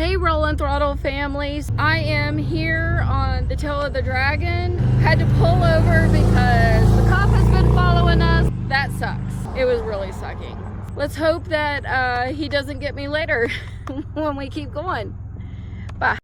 Hey Rolling Throttle families, I am here on the Tail of the Dragon. Had to pull over because the cop has been following us. That sucks. It was really sucking. Let's hope that he doesn't get me later when we keep going. Bye.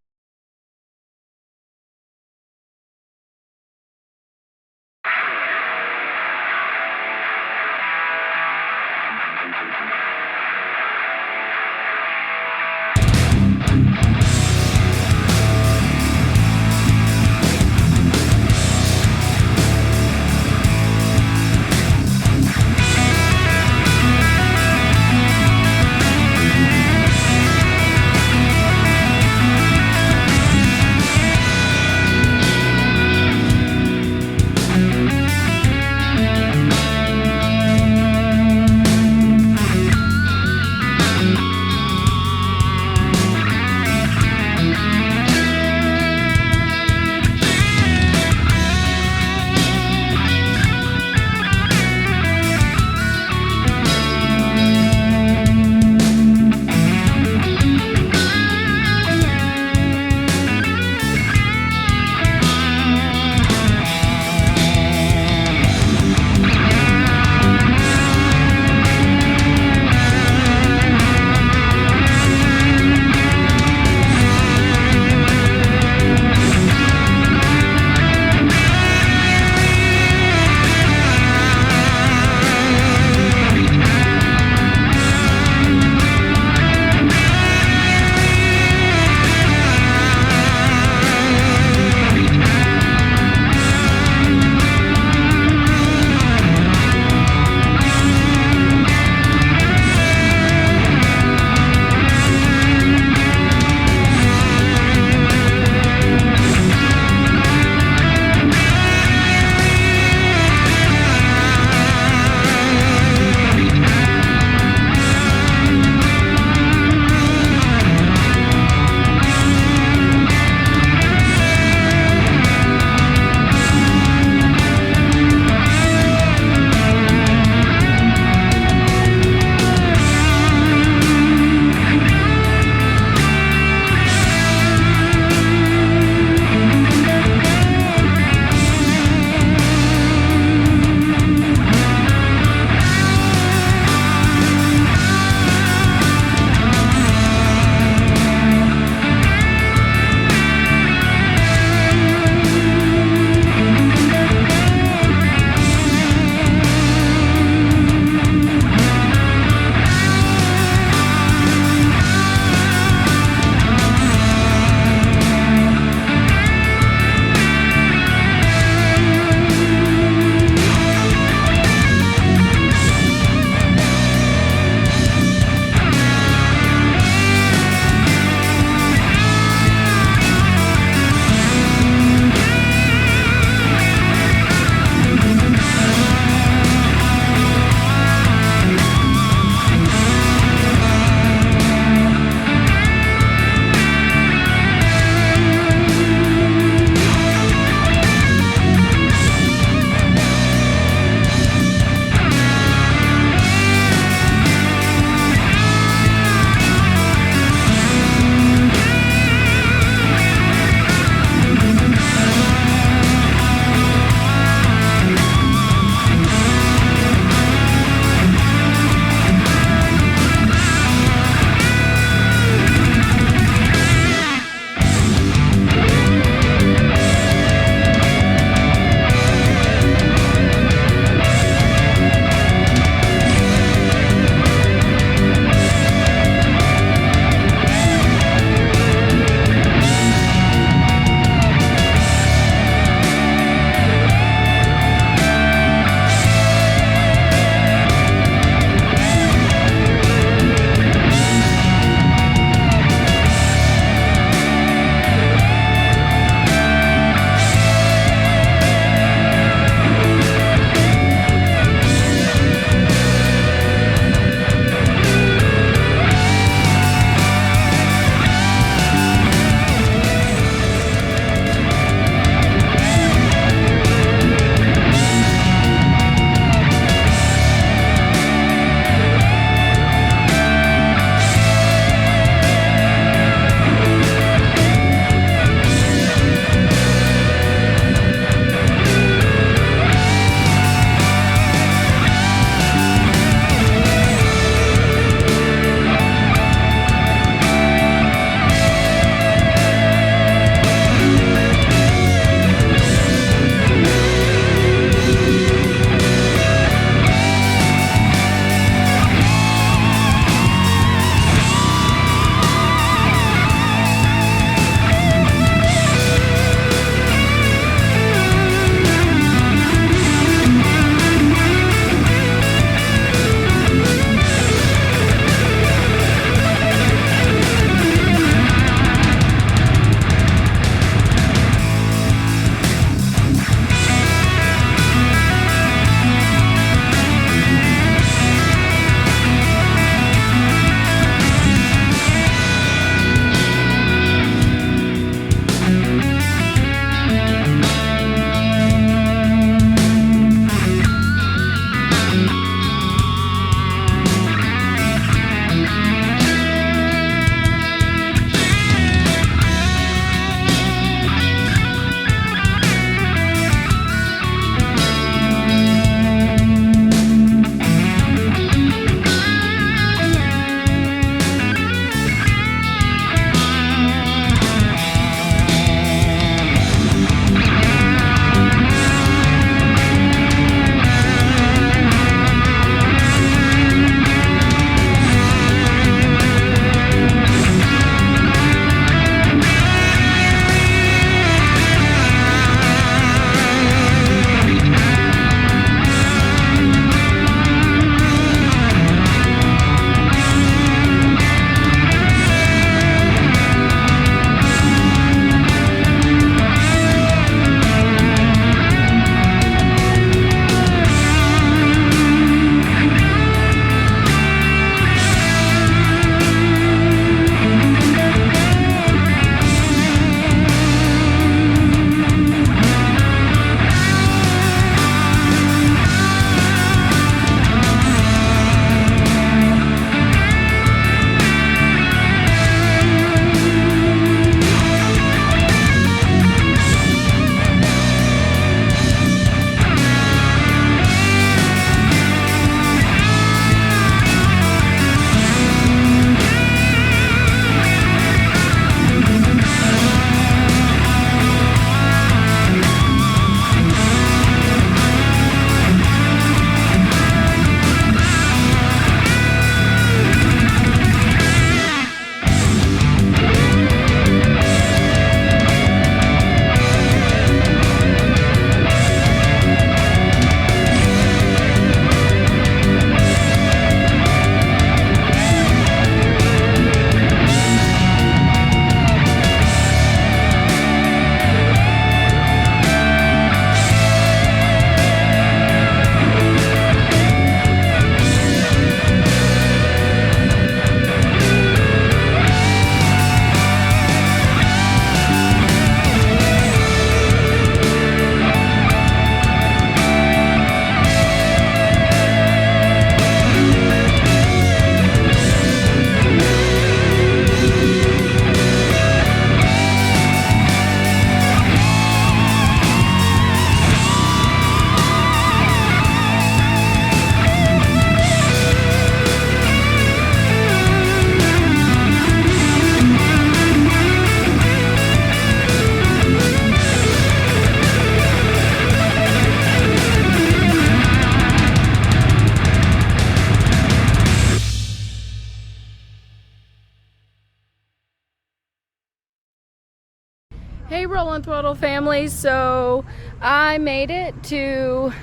Hey Rolling Throttle family, so I made it to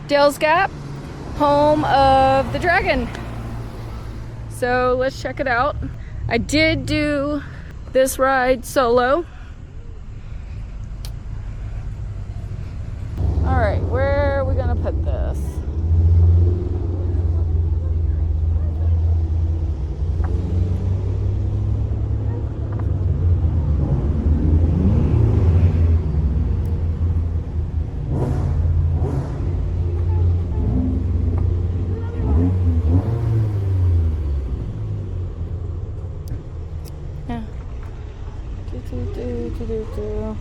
Dale's Gap, home of the Dragon. So let's check it out. I did do this ride solo. All right, where are we gonna put this? Yeah. Do.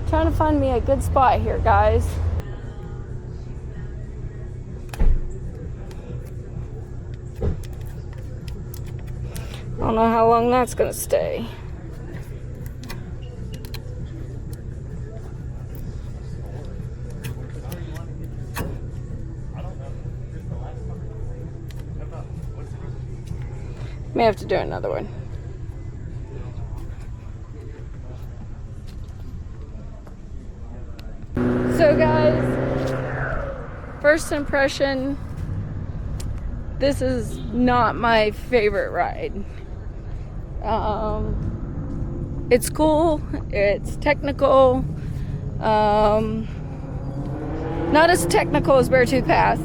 Trying to find me a good spot here, guys. I don't know how long that's gonna stay. May have to do another one. So guys, first impression, this is not my favorite ride. It's cool, it's technical, not as technical as Beartooth Pass.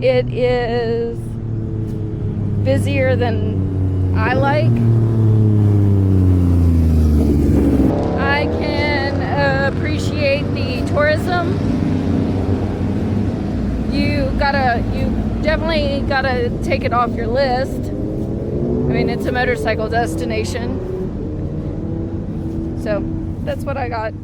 It is busier than I like. I can appreciate the tourism. You definitely gotta take it off your list. I mean, it's a motorcycle destination. So that's what I got.